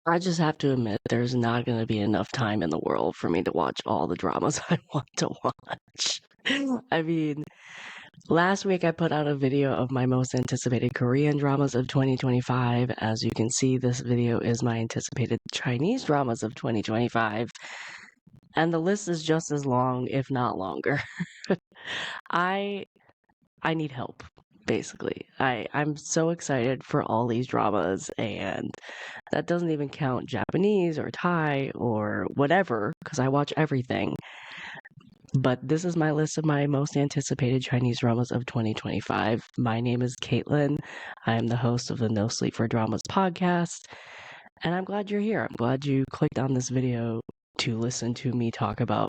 I just have to admit, there's not going to be enough time in the world for me to watch all the dramas I want to watch. I mean, last week I put out a video of my most anticipated Korean dramas of 2025. As you can see, this video is my anticipated Chinese dramas of 2025. And the list is just as long, if not longer. I I need help, basically. I'm so excited for all these dramas, and that doesn't even count Japanese or Thai or whatever, because I watch everything. But this is my list of my most anticipated Chinese dramas of 2025. My name is Caitlin. I am the host of the NoSleep4Dramas podcast, and I'm glad you're here. I'm glad you clicked on this video to listen to me talk about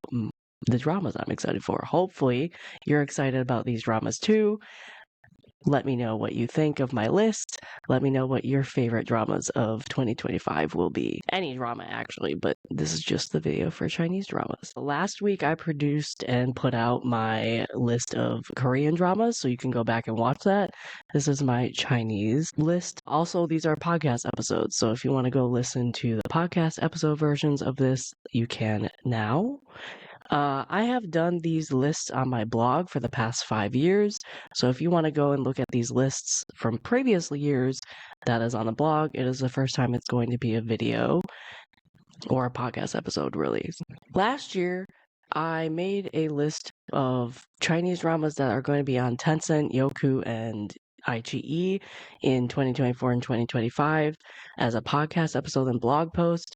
the dramas I'm excited for. Hopefully, you're excited about these dramas too. Let me know what you think of my list. Let me know what your favorite dramas of 2025 will be. Any drama, actually, but this is just the video for Chinese dramas. Last week, I produced and put out my list of Korean dramas, so you can go back and watch that. This is my Chinese list. Also, these are podcast episodes, so if you want to go listen to the podcast episode versions of this, you can now. I have done these lists on my blog for the past 5 years, so if you want to go and look at these lists from previous years, that is on the blog. It is the first time it's going to be a video or a podcast episode release. Last year, I made a list of Chinese dramas that are going to be on Tencent, Youku, and iQIYI in 2024 and 2025 as a podcast episode and blog post.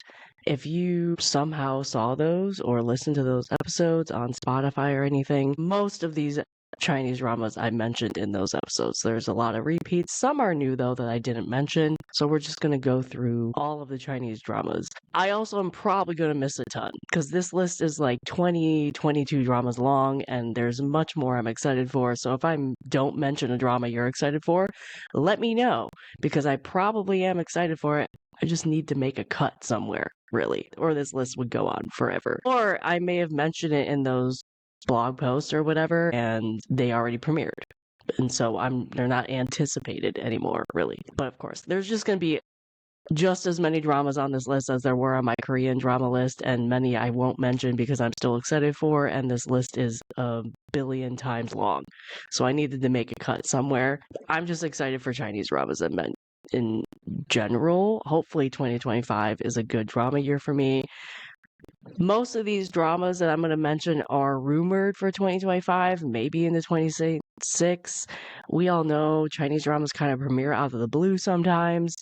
If you somehow saw those or listened to those episodes on Spotify or anything, most of these Chinese dramas I mentioned in those episodes. There's a lot of repeats. Some are new, though, that I didn't mention. So we're just going to go through all of the Chinese dramas. I also am probably going to miss a ton because this list is like 22 dramas long and there's much more I'm excited for. So if I don't mention a drama you're excited for, let me know because I probably am excited for it. I just need to make a cut somewhere, really, or this list would go on forever. Or I may have mentioned it in those blog posts or whatever, and they already premiered. And so they're not anticipated anymore, really. But of course, there's just going to be just as many dramas on this list as there were on my Korean drama list, and many I won't mention because I'm still excited for, and this list is a billion times long. So I needed to make a cut somewhere. I'm just excited for Chinese dramas in general. Hopefully 2025 is a good drama year for me. Most of these dramas that I'm going to mention are rumored for 2025, maybe into 2026. We all know Chinese dramas kind of premiere out of the blue sometimes,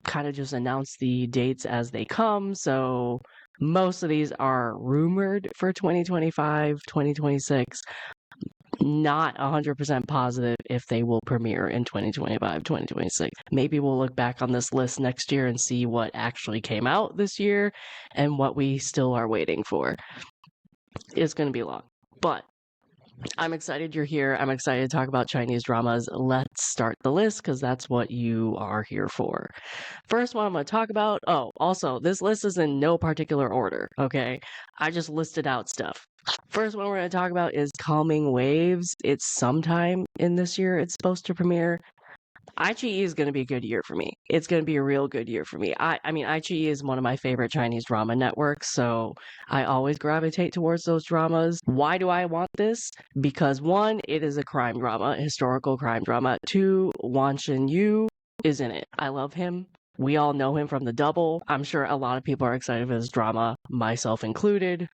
kind of just announce the dates as they come. So most of these are rumored for 2025, 2026. Not 100% positive if they will premiere in 2025, 2026. Maybe we'll look back on this list next year and see what actually came out this year and what we still are waiting for. It's going to be long, but I'm excited you're here. I'm excited to talk about Chinese dramas. Let's start the list because that's what you are here for. First one I'm going to talk about. Oh, also, this list is in no particular order, okay? I just listed out stuff. First one we're going to talk about is Calming Waves. It's sometime in this year it's supposed to premiere. iQIYI is going to be a good year for me. It's going to be a real good year for me. I mean, iQIYI is one of my favorite Chinese drama networks, so I always gravitate towards those dramas. Why do I want this? Because one, it is a crime drama, a historical crime drama. Two, Wan Shen-yu is in it. I love him. We all know him from The Double. I'm sure a lot of people are excited for this drama, myself included.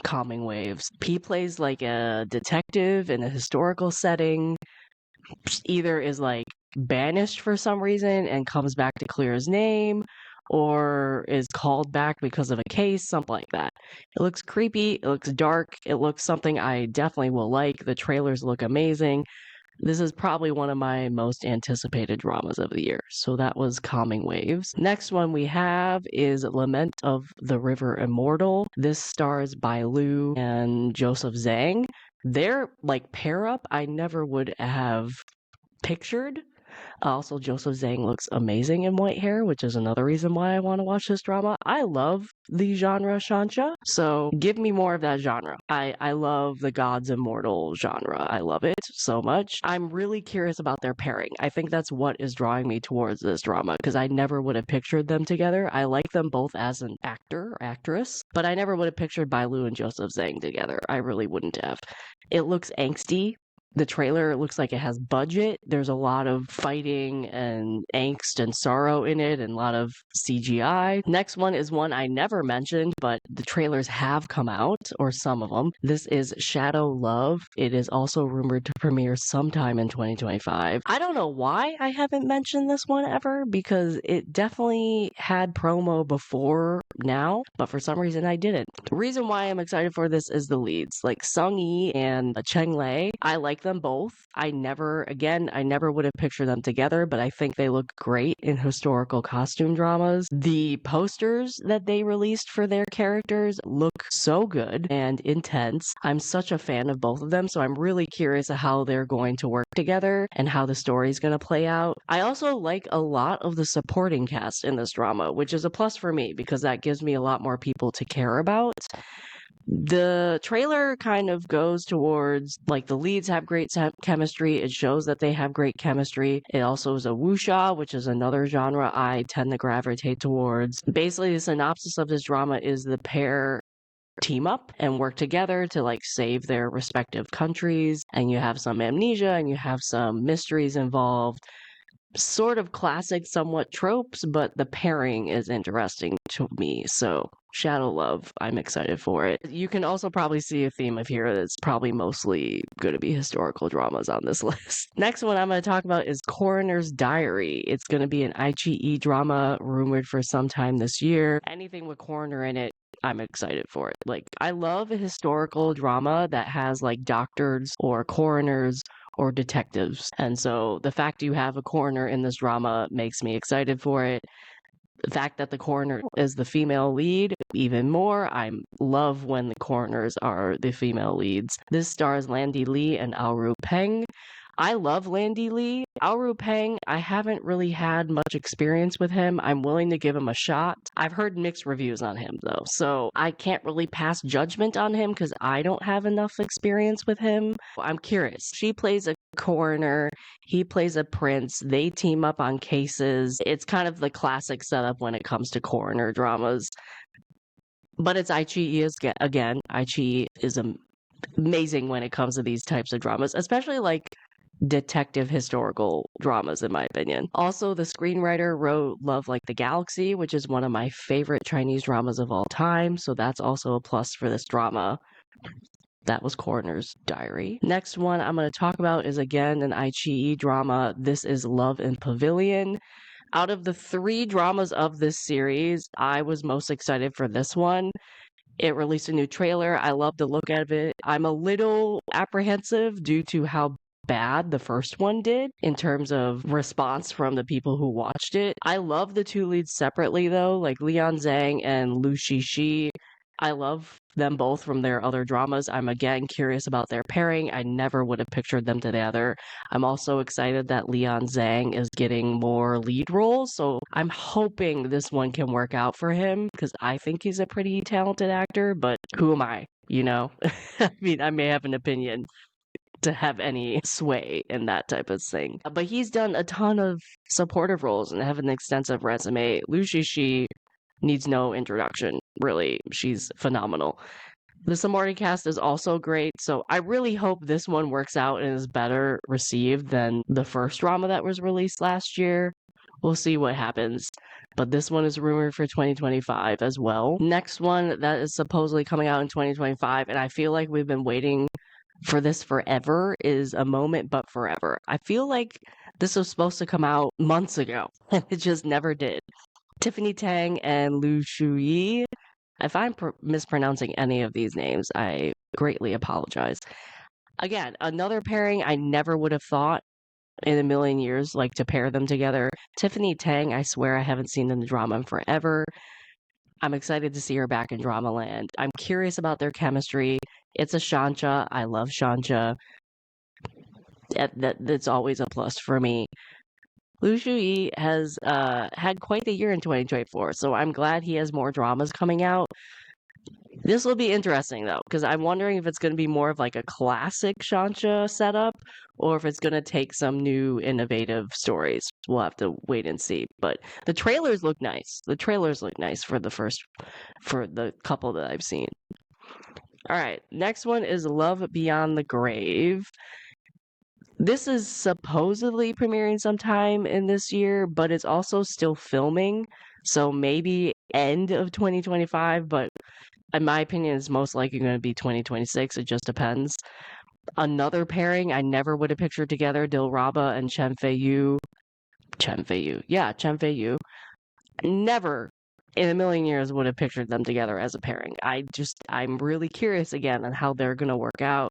Calming Waves. He plays like a detective in a historical setting. Either is like banished for some reason and comes back to clear his name, or is called back because of a case, something like that. It looks creepy, it looks dark, it looks something I definitely will like. The trailers look amazing. This is probably one of my most anticipated dramas of the year. So that was Calming Waves. Next one we have is Lament of the River Immortal. This stars Bai Lu and Joseph Zhang. Their like pair up I never would have pictured. Also, Joseph Zhang looks amazing in white hair, which is another reason why I want to watch this drama. I love the genre Shancha, so give me more of that genre. I love the Gods Immortal genre. I love it so much. I'm really curious about their pairing. I think that's what is drawing me towards this drama, because I never would have pictured them together. I like them both as an actor or actress, but I never would have pictured Bai Lu and Joseph Zhang together. I really wouldn't have. It looks angsty. The trailer looks like it has budget. There's a lot of fighting and angst and sorrow in it, and a lot of CGI. Next one is one I never mentioned, but the trailers have come out, or some of them. This is Shadow Love. It is also rumored to premiere sometime in 2025. I don't know why I haven't mentioned this one ever, because it definitely had promo before now, but for some reason I didn't. The reason why I'm excited for this is the leads, like Sung Yi and Cheng Lei. I like them both. I never would have pictured them together, but I think they look great in historical costume dramas. The posters that they released for their characters look so good and intense. I'm such a fan of both of them, so I'm really curious of how they're going to work together and how the story's going to play out. I also like a lot of the supporting cast in this drama, which is a plus for me because that gives me a lot more people to care about. The trailer kind of goes towards, like, the leads have great chemistry. It shows that they have great chemistry. It also is a wuxia, which is another genre I tend to gravitate towards. Basically, the synopsis of this drama is the pair team up and work together to, like, save their respective countries, and you have some amnesia and you have some mysteries involved. Sort of classic, somewhat tropes, but the pairing is interesting to me. So Shadow Love, I'm excited for it. You can also probably see a theme of here that's probably mostly going to be historical dramas on this list. Next one I'm going to talk about is Coroner's Diary. It's going to be an iQIYI drama rumored for sometime this year. Anything with Coroner in it, I'm excited for it. Like, I love a historical drama that has, like, doctors or coroners or detectives. And so the fact you have a coroner in this drama makes me excited for it. The fact that the coroner is the female lead, even more. I love when the coroners are the female leads. This stars Landy Lee and Aoru Peng. I love Landy Lee. Aoru Peng, I haven't really had much experience with him. I'm willing to give him a shot. I've heard mixed reviews on him, though, so I can't really pass judgment on him because I don't have enough experience with him. I'm curious. She plays a coroner, he plays a prince, they team up on cases. It's kind of the classic setup when it comes to coroner dramas. But it's iQIYI again. iQIYI is amazing when it comes to these types of dramas, especially like detective historical dramas, in my opinion. Also, the screenwriter wrote Love Like the Galaxy, which is one of my favorite Chinese dramas of all time, so that's also a plus for this drama. That was Coroner's Diary. Next one I'm going to talk about is again an iQIYI drama. This is Love in Pavilion. Out of the 3 dramas of this series, I was most excited for this one. It released a new trailer. I love the look of it. I'm a little apprehensive due to how bad the first one did in terms of response from the people who watched it. I love the 2 leads separately, though, like Lian Zhang and Lu Shishi. I love them both from their other dramas. I'm again curious about their pairing. I never would have pictured them together. I'm also excited that Lian Zhang is getting more lead roles, so I'm hoping this one can work out for him because I think he's a pretty talented actor, but who am I? You know? I mean, I may have an opinion to have any sway in that type of thing. But he's done a ton of supportive roles and have an extensive resume. Lu Shishi needs no introduction, really. She's phenomenal. The supporting cast is also great, so I really hope this one works out and is better received than the first drama that was released last year. We'll see what happens. But this one is rumored for 2025 as well. Next one that is supposedly coming out in 2025, and I feel like we've been waiting for this forever, is A Moment But Forever. I feel like this was supposed to come out months ago, and it just never did. Tiffany Tang and Lu Shuyi. If I'm mispronouncing any of these names, I greatly apologize. Again, another pairing I never would have thought in a million years, like, to pair them together. Tiffany Tang, I swear I haven't seen in the drama in forever. I'm excited to see her back in Dramaland. I'm curious about their chemistry. It's a Shancha. I love Shancha. That's always a plus for me. Lu Shuyi has had quite the year in 2024, so I'm glad he has more dramas coming out. This will be interesting though, because I'm wondering if it's going to be more of like a classic Shansha setup, or if it's going to take some new innovative stories. We'll have to wait and see. But the trailers look nice. The trailers look nice for the couple that I've seen. All right, next one is Love Beyond the Grave. This is supposedly premiering sometime in this year, but it's also still filming, so maybe end of 2025, but in my opinion, it's most likely going to be 2026. It just depends. Another pairing I never would have pictured together, Dilraba and Chen Feiyu. Yeah, Chen Feiyu. Never in a million years would have pictured them together as a pairing. I'm really curious again on how they're going to work out.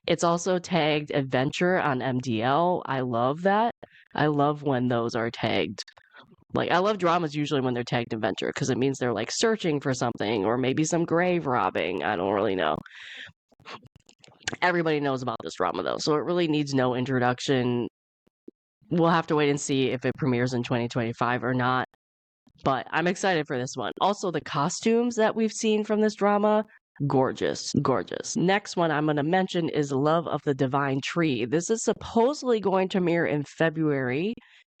It's also tagged Adventure on MDL. I love that. I love when those are tagged. Like, I love dramas usually when they're tagged Adventure because it means they're like searching for something or maybe some grave robbing. I don't really know. Everybody knows about this drama though, so it really needs no introduction. We'll have to wait and see if it premieres in 2025 or not. But I'm excited for this one. Also, the costumes that we've seen from this drama, gorgeous, gorgeous. Next one I'm going to mention is Love of the Divine Tree. This is supposedly going to premiere in February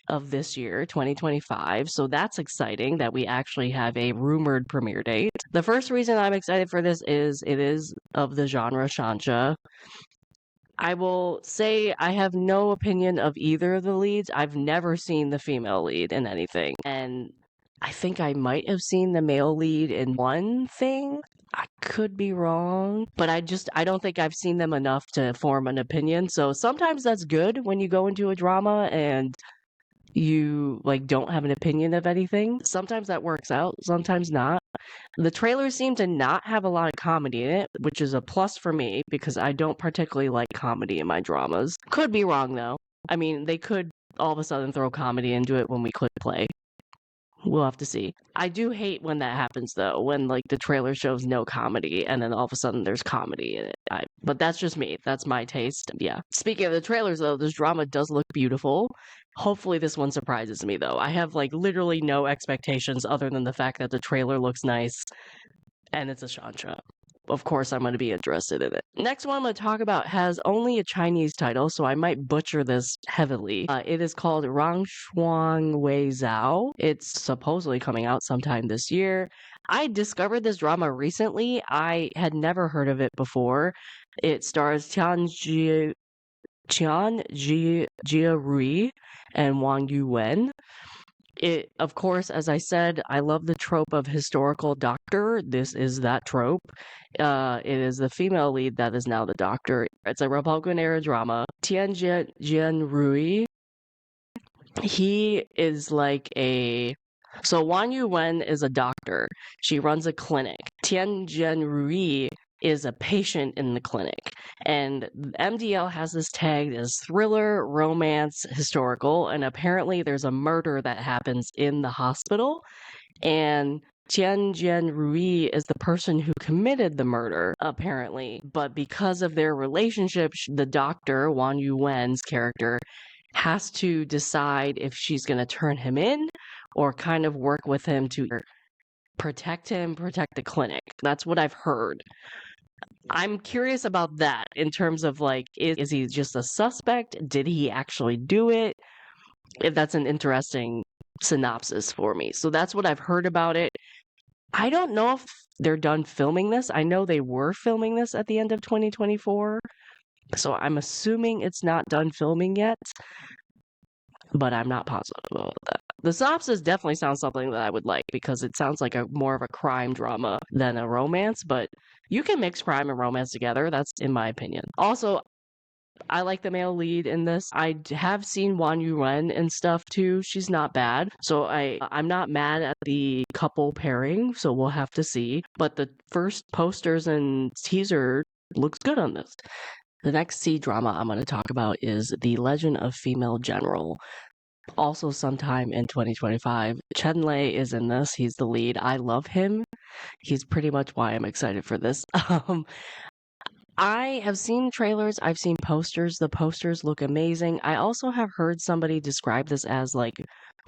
of this year, 2025. So that's exciting that we actually have a rumored premiere date. The first reason I'm excited for this is it is of the genre Shansha. I will say I have no opinion of either of the leads. I've never seen the female lead in anything. And I think I might have seen the male lead in one thing. I could be wrong, but I don't think I've seen them enough to form an opinion. So sometimes that's good when you go into a drama and you like don't have an opinion of anything. Sometimes that works out, sometimes not. The trailers seem to not have a lot of comedy in it, which is a plus for me because I don't particularly like comedy in my dramas. Could be wrong though. I mean, they could all of a sudden throw comedy into it when we click play. We'll have to see. I do hate when that happens though, when like the trailer shows no comedy and then all of a sudden there's comedy in it. But that's just me. That's my taste. Yeah. Speaking of the trailers though, this drama does look beautiful. Hopefully this one surprises me though. I have like literally no expectations other than the fact that the trailer looks nice and it's a Shansha. Of course, I'm going to be interested in it. Next one I'm going to talk about has only a Chinese title, so I might butcher this heavily. It is called Shuang Wei Zhou. It's supposedly coming out sometime this year. I discovered this drama recently. I had never heard of it before. It stars Tian Jia Rui and Wang Yuwen. It, of course, as I said, I love the trope of historical doctor. This is that trope. It is the female lead that is now the doctor. It's a Republican era drama. Tian Jian Rui, he is like a... So Wang Yuwen is a doctor. She runs a clinic. Tian Jian Rui is a patient in the clinic. And MDL has this tagged as thriller, romance, historical, and apparently there's a murder that happens in the hospital. And Tian Jian Rui is the person who committed the murder, apparently. But because of their relationship, the doctor, Wang Yuwen's character, has to decide if she's going to turn him in or kind of work with him to protect him, protect the clinic. That's what I've heard. I'm curious about that in terms of like, is he just a suspect? Did he actually do it? If that's an interesting synopsis for me. So that's what I've heard about it. I don't know if they're done filming this. I know they were filming this at the end of 2024. So I'm assuming it's not done filming yet. But I'm not positive about that. The synopsis definitely sounds something that I would like because it sounds like more of a crime drama than a romance, but you can mix crime and romance together. That's in my opinion. Also, I like the male lead in this. I have seen Wang Yuwen and stuff too. She's not bad. So I'm not mad at the couple pairing, so we'll have to see. But the first posters and teaser looks good on this. The next C-drama I'm going to talk about is The Legend of Female General. Also sometime in 2025. Chen Lei is in this. He's the lead. I love him. He's pretty much why I'm excited for this. I have seen trailers, I've seen posters. The posters look amazing. I also have heard somebody describe this as like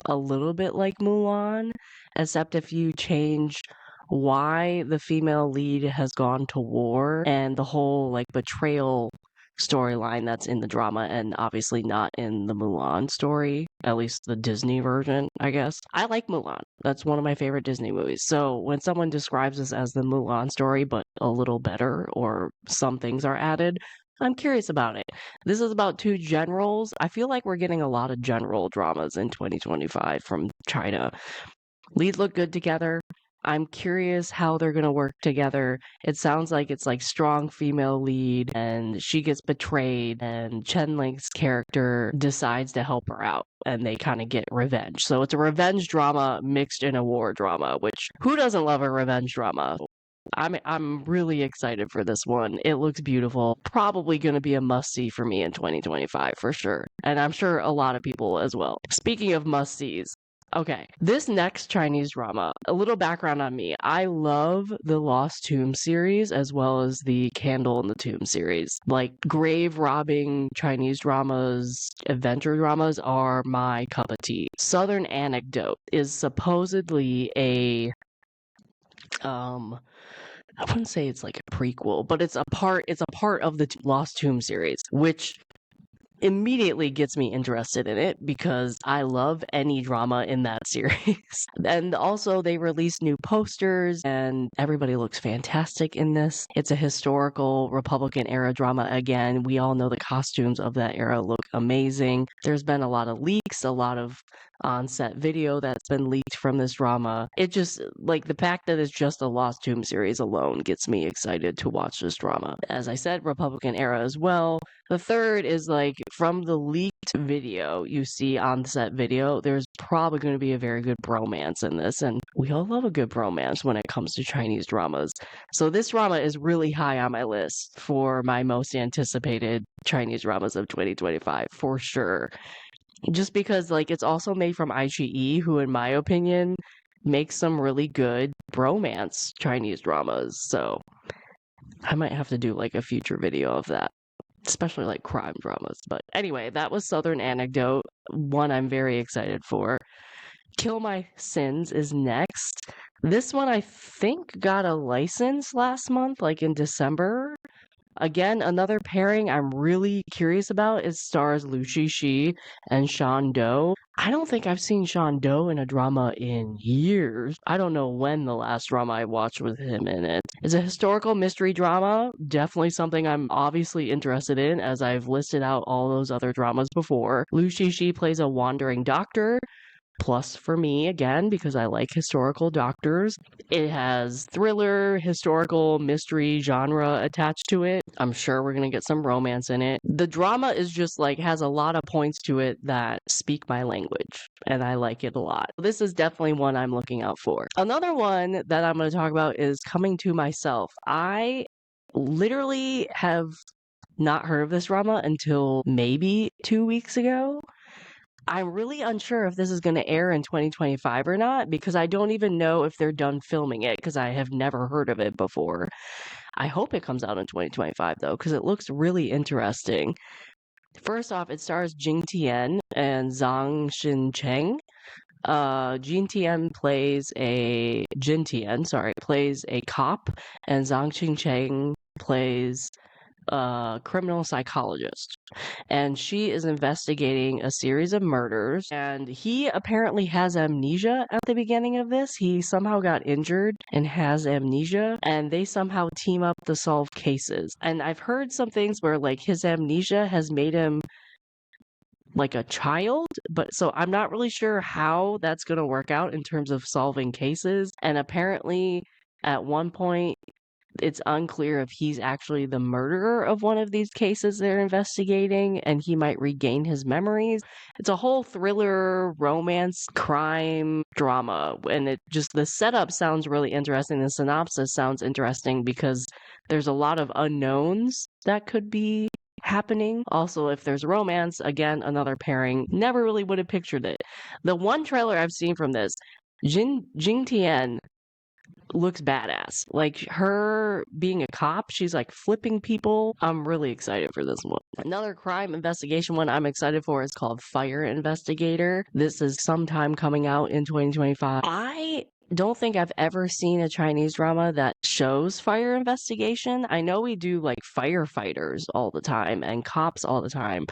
a little bit like Mulan, except if you change why the female lead has gone to war and the whole like betrayal storyline that's in the drama and obviously not in the Mulan story, at least the Disney version, I guess. I like Mulan. That's one of my favorite Disney movies. So when someone describes this as the Mulan story, but a little better, or some things are added, I'm curious about it. This is about two generals. I feel like we're getting a lot of general dramas in 2025 from China. Leads look good together. I'm curious how they're going to work together. It sounds like it's like strong female lead and she gets betrayed and Chen Ling's character decides to help her out and they kind of get revenge. So it's a revenge drama mixed in a war drama, which who doesn't love a revenge drama? I'm really excited for this one. It looks beautiful. Probably going to be a must-see for me in 2025 for sure. And I'm sure a lot of people as well. Speaking of must-sees, okay, this next Chinese drama, a little background on me. I love the Lost Tomb series as well as the Candle in the Tomb series. Like grave robbing Chinese dramas, adventure dramas are my cup of tea. Southern Anecdote is supposedly a I wouldn't say it's like a prequel, but it's a part of the Lost Tomb series, which immediately gets me interested in it because I love any drama in that series. And also they released new posters and everybody looks fantastic in this. It's a historical Republican era drama again. We all know the costumes of that era look amazing. There's been a lot of leaks, a lot of on-set video that's been leaked from this drama. It just, like, the fact that it's just a Lost Tomb series alone gets me excited to watch this drama. As I said, Republican era as well. The third is like from the leaked video you see on set video, there's probably going to be a very good bromance in this, and we all love a good bromance when it comes to Chinese dramas. So this drama is really high on my list for my most anticipated Chinese dramas of 2025 for sure. Just because like it's also made from iQIYI, who in my opinion makes some really good bromance Chinese dramas. So I might have to do like a future video of that, especially like crime dramas. But anyway, that was Southern Anecdote, one I'm very excited for. Kill My Sins is next. This one I think got a license last month, like in December. Again, another pairing I'm really curious about is stars Liu Shishi and Shan Do. I don't think I've seen Shan Do in a drama in years. I don't know when the last drama I watched with him in it. It's a historical mystery drama, definitely something I'm obviously interested in as I've listed out all those other dramas before. Liu Shishi plays a wandering doctor. Plus for me, again, because I like historical doctors. It has thriller, historical, mystery genre attached to it. I'm sure we're going to get some romance in it. The drama is just like, has a lot of points to it that speak my language, and I like it a lot. This is definitely one I'm looking out for. Another one that I'm going to talk about is Coming to Myself. I literally have not heard of this drama until maybe 2 weeks ago. I'm really unsure if this is going to air in 2025 or not because I don't even know if they're done filming it because I have never heard of it before. I hope it comes out in 2025 though because it looks really interesting. First off, it stars Jing Tian and Zhang Xincheng. Jin Tian, plays a cop, and Zhang Xincheng plays a criminal psychologist, and she is investigating a series of murders, and he apparently has amnesia at the beginning of this. He somehow got injured and has amnesia, and they somehow team up to solve cases. And I've heard some things where like his amnesia has made him like a child, but so I'm not really sure how that's going to work out in terms of solving cases. And apparently at one point it's unclear if he's actually the murderer of one of these cases they're investigating and he might regain his memories. It's a whole thriller, romance, crime drama, and it just, the setup sounds really interesting. The synopsis sounds interesting because there's a lot of unknowns that could be happening. Also, if there's romance, again, another pairing, never really would have pictured it. The one trailer I've seen from this, Jing Tian looks badass. Like her being a cop, she's like flipping people. I'm really excited for this one. Another crime investigation one I'm excited for is called Fire Investigator. This is sometime coming out in 2025. I don't think I've ever seen a Chinese drama that shows fire investigation. I know we do like firefighters all the time and cops all the time,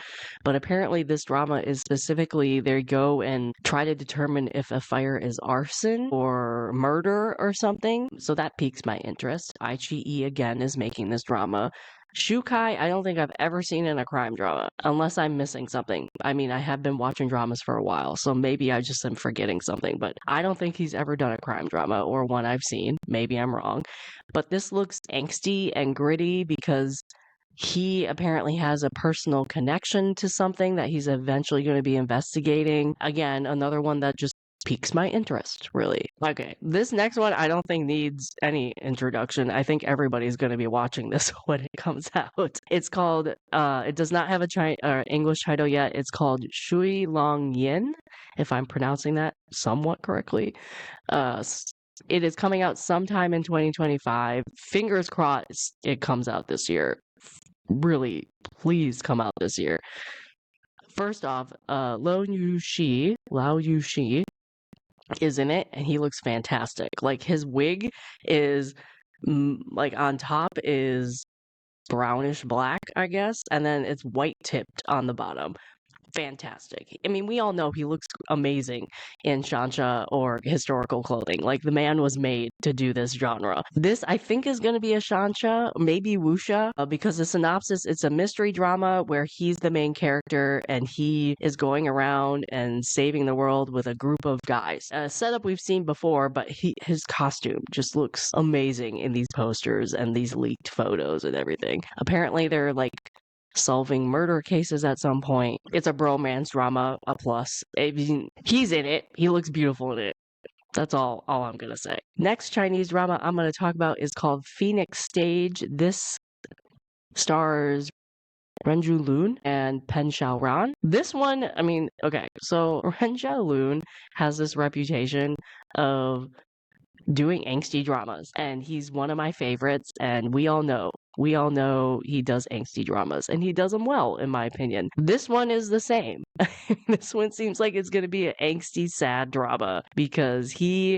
but apparently this drama is specifically they go and try to determine if a fire is arson or murder or something. So that piques my interest. Ichi again is making this drama. Shukai, I don't think I've ever seen in a crime drama, unless I'm missing something. I mean, I have been watching dramas for a while, so maybe I just am forgetting something, but I don't think he's ever done a crime drama or one I've seen. Maybe I'm wrong. But this looks angsty and gritty because he apparently has a personal connection to something that he's eventually going to be investigating. Again, another one that just piques my interest, really. Okay, this next one I don't think needs any introduction. I think everybody's going to be watching this when it comes out. It's called, it does not have a English title yet. It's called Shui Long Yin, if I'm pronouncing that somewhat correctly. It is coming out sometime in 2025. Fingers crossed it comes out this year. Really, please come out this year. First off, Lao Yushi is in it, and he looks fantastic. Like his wig is like on top is brownish black, I guess, and then it's white tipped on the bottom. Fantastic. I mean, we all know he looks amazing in Shansha or historical clothing. Like the man was made to do this genre. This, I think, is going to be a Shansha, maybe wuxia, because the synopsis, it's a mystery drama where he's the main character and he is going around and saving the world with a group of guys. A setup we've seen before, but his costume just looks amazing in these posters and these leaked photos and everything. Apparently, they're like solving murder cases at some point. It's a bromance drama, a plus. I mean, he's in it. He looks beautiful in it. That's all I'm gonna say. Next Chinese drama I'm gonna talk about is called Phoenix Stage. This stars Renju Lun and Pen Xiaoran. This one, I mean, okay, so Renju Lun has this reputation of doing angsty dramas, and he's one of my favorites, and we all know he does angsty dramas, and he does them well, in my opinion. This one is the same. This one seems like it's going to be an angsty, sad drama, because he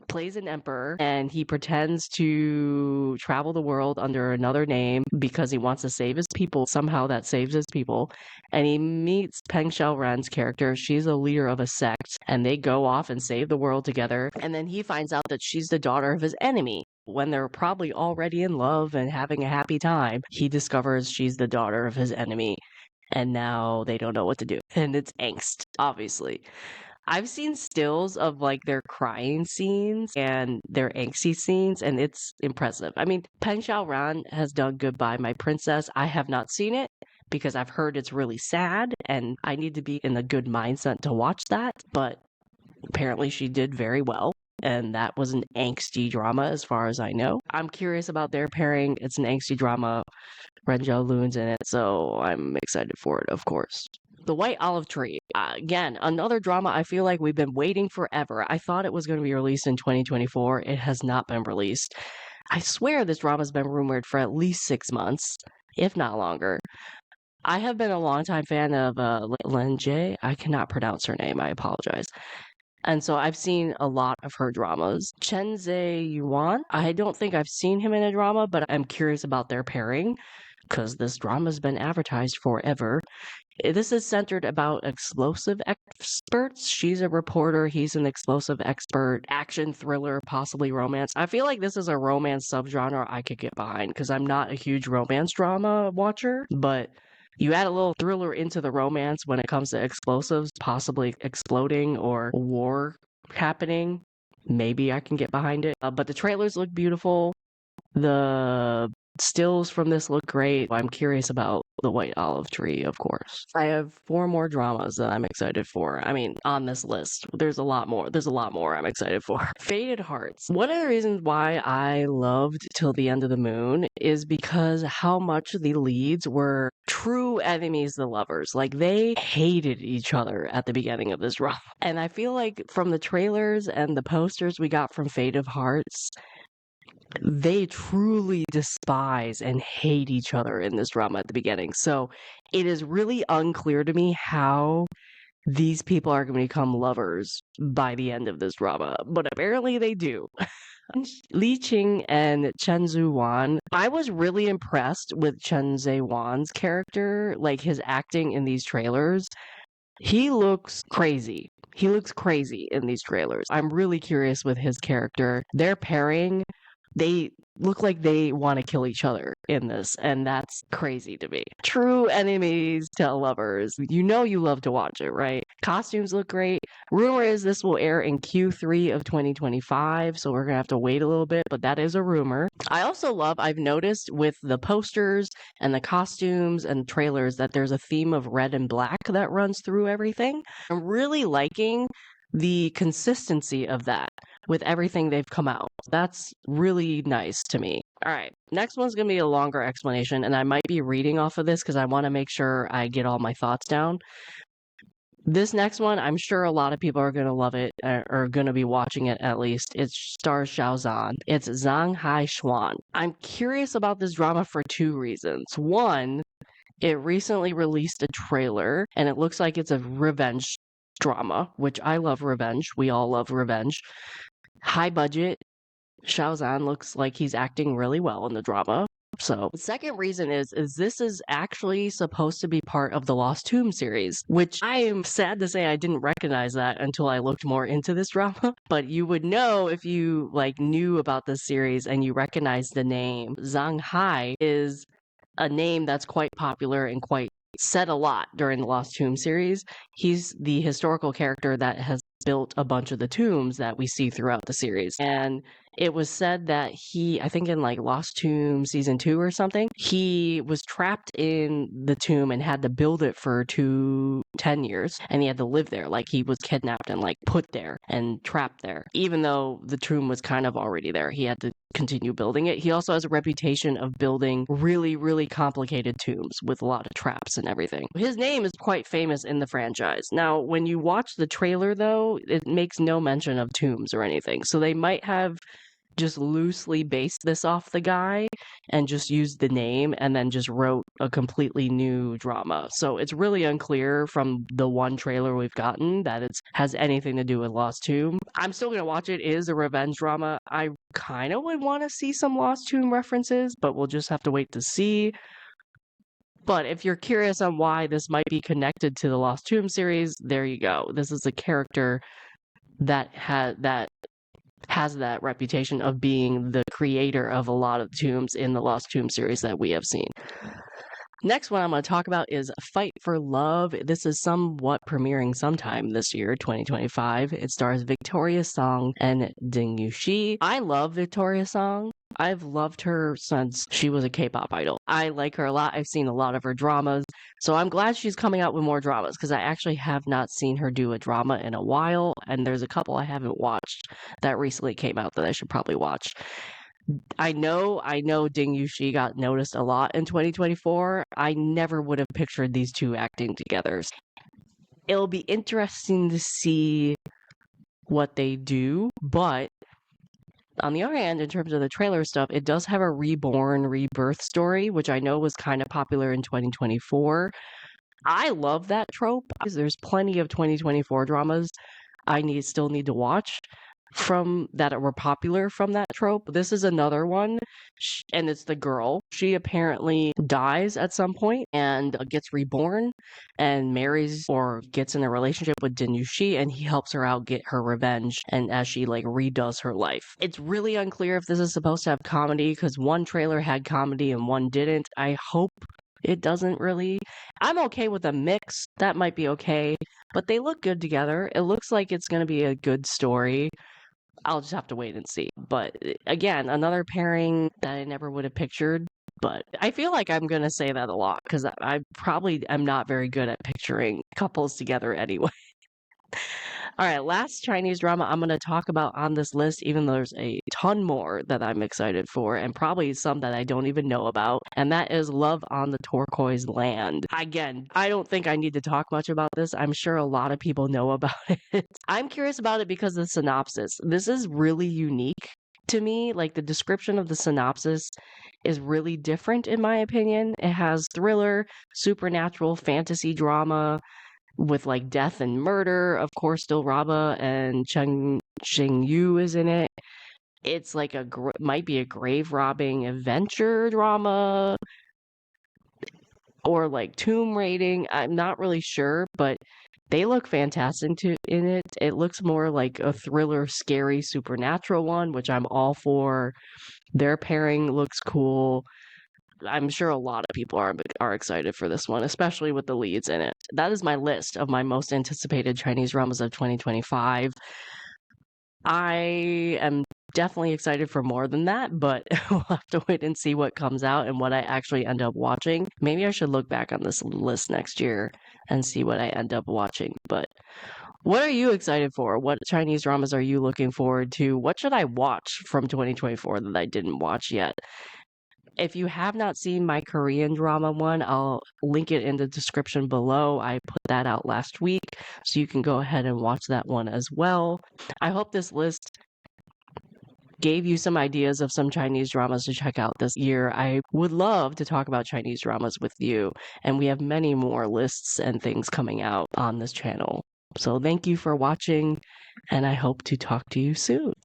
plays an emperor and he pretends to travel the world under another name because he wants to save his people. Somehow that saves his people. And he meets Peng Xiaoran's character. She's a leader of a sect and they go off and save the world together. And then he finds out that she's the daughter of his enemy. When they're probably already in love and having a happy time, he discovers she's the daughter of his enemy. And now they don't know what to do. And it's angst, obviously. I've seen stills of like their crying scenes and their angsty scenes, and it's impressive. I mean, Pen Xiaoran has done Goodbye My Princess. I have not seen it because I've heard it's really sad, and I need to be in a good mindset to watch that. But apparently, she did very well. And that was an angsty drama as far as I know. I'm curious about their pairing. It's an angsty drama. Renju Lun's in it, so I'm excited for it, of course. The White Olive Tree. Again, another drama I feel like we've been waiting forever. I thought it was going to be released in 2024. It has not been released. I swear this drama's been rumored for at least 6 months, if not longer. I have been a longtime fan of Len Jie. I cannot pronounce her name. I apologize. And so I've seen a lot of her dramas. Chen Zhe Yuan, I don't think I've seen him in a drama, but I'm curious about their pairing because this drama's been advertised forever. This is centered about explosive experts. She's a reporter. He's an explosive expert. Action, thriller, possibly romance. I feel like this is a romance subgenre I could get behind because I'm not a huge romance drama watcher, but you add a little thriller into the romance when it comes to explosives, possibly exploding or war happening. Maybe I can get behind it. But the trailers look beautiful. The stills from this look great. I'm curious about the white olive tree, of course. I have 4 more dramas that I'm excited for. I mean, on this list, there's a lot more. There's a lot more I'm excited for. Faded Hearts. One of the reasons why I loved Till the End of the Moon is because how much the leads were true enemies to lovers. Like, they hated each other at the beginning of this drama. And I feel like from the trailers and the posters we got from Faded Hearts, they truly despise and hate each other in this drama at the beginning. So it is really unclear to me how these people are going to become lovers by the end of this drama, but apparently they do. Li Qing and Chen Zhuan. I was really impressed with Chen Zhuan's character, like his acting in these trailers. He looks crazy. He looks crazy in these trailers. I'm really curious with his character. Their pairing, they look like they want to kill each other in this, and that's crazy to me. True enemies to lovers. You know you love to watch it, right? Costumes look great. Rumor is this will air in Q3 of 2025, so we're gonna have to wait a little bit, but that is a rumor. I also love, I've noticed with the posters and the costumes and trailers that there's a theme of red and black that runs through everything. I'm really liking the consistency of that with everything they've come out. That's really nice to me. All right, next one's gonna be a longer explanation, and I might be reading off of this because I want to make sure I get all my thoughts down. This next one, I'm sure a lot of people are gonna love it, or gonna be watching it at least. It stars Xiaozan. It's Zang Hai Zhuan. I'm curious about this drama for 2 reasons. One, it recently released a trailer, and it looks like it's a revenge drama, which I love revenge. We all love revenge. High budget. Xiaozan looks like he's acting really well in the drama. So the second reason is this is actually supposed to be part of the Lost Tomb series, which I am sad to say I didn't recognize that until I looked more into this drama. But you would know if you knew about this series and you recognized the name. Zhang Hai is a name that's quite popular and quite said a lot during the Lost Tomb series. He's the historical character that has built a bunch of the tombs that we see throughout the series. And it was said that he, I think in Lost Tomb season 2 or something, he was trapped in the tomb and had to build it for 10 years, and he had to live there. Like, he was kidnapped and put there and trapped there. Even though the tomb was kind of already there, he had to continue building it. He also has a reputation of building really, really complicated tombs with a lot of traps and everything. His name is quite famous in the franchise. Now, when you watch the trailer, though, it makes no mention of tombs or anything. So they might have just loosely based this off the guy and just used the name and then just wrote a completely new drama. So it's really unclear from the one trailer we've gotten that it has anything to do with Lost Tomb. I'm still gonna watch it. It is a revenge drama. I kind of would want to see some Lost Tomb references, but we'll just have to wait to see. But if you're curious on why this might be connected to the Lost Tomb series, there you go. This is a character that has that reputation of being the creator of a lot of tombs in the Lost Tomb series that we have seen. Next one I'm going to talk about is Fight for Love. This is somewhat premiering sometime this year, 2025. It stars Victoria Song and Ding Yuxi. I love Victoria Song. I've loved her since she was a K-pop idol. I like her a lot. I've seen a lot of her dramas. So I'm glad she's coming out with more dramas because I actually have not seen her do a drama in a while. And there's a couple I haven't watched that recently came out that I should probably watch. I know Ding Yuxi got noticed a lot in 2024. I never would have pictured these two acting together. It'll be interesting to see what they do, but on the other hand, in terms of the trailer stuff, it does have a rebirth story, which I know was kind of popular in 2024. I love that trope because there's plenty of 2024 dramas I still need to watch from that were popular from that trope. This is another one, and it's the girl. She apparently dies at some point and gets reborn and marries or gets in a relationship with Din Yuxi, and he helps her out get her revenge and as she redoes her life. It's really unclear if this is supposed to have comedy because one trailer had comedy and one didn't. I hope it doesn't really. I'm okay with a mix. That might be okay, but they look good together. It looks like it's going to be a good story. I'll just have to wait and see. But again, another pairing that I never would have pictured. But I feel like I'm going to say that a lot because I probably am not very good at picturing couples together anyway. All right, last Chinese drama I'm going to talk about on this list, even though there's a ton more that I'm excited for, and probably some that I don't even know about, and that is Love on the Turquoise Land. Again, I don't think I need to talk much about this. I'm sure a lot of people know about it. I'm curious about it because of the synopsis. This is really unique to me. Like, the description of the synopsis is really different, in my opinion. It has thriller, supernatural, fantasy drama, with like death and murder. Of course, Dilraba and Cheng Yu is in it. It's like might be a grave robbing adventure drama or like tomb raiding. I'm not really sure, but they look fantastic in it. It looks more like a thriller, scary, supernatural one, which I'm all for. Their pairing looks cool. I'm sure a lot of people are excited for this one, especially with the leads in it. That is my list of my most anticipated Chinese dramas of 2025. I am definitely excited for more than that, but we'll have to wait and see what comes out and what I actually end up watching. Maybe I should look back on this list next year and see what I end up watching. But what are you excited for? What Chinese dramas are you looking forward to? What should I watch from 2024 that I didn't watch yet? If you have not seen my Korean drama one, I'll link it in the description below. I put that out last week, so you can go ahead and watch that one as well. I hope this list gave you some ideas of some Chinese dramas to check out this year. I would love to talk about Chinese dramas with you, and we have many more lists and things coming out on this channel. So thank you for watching, and I hope to talk to you soon.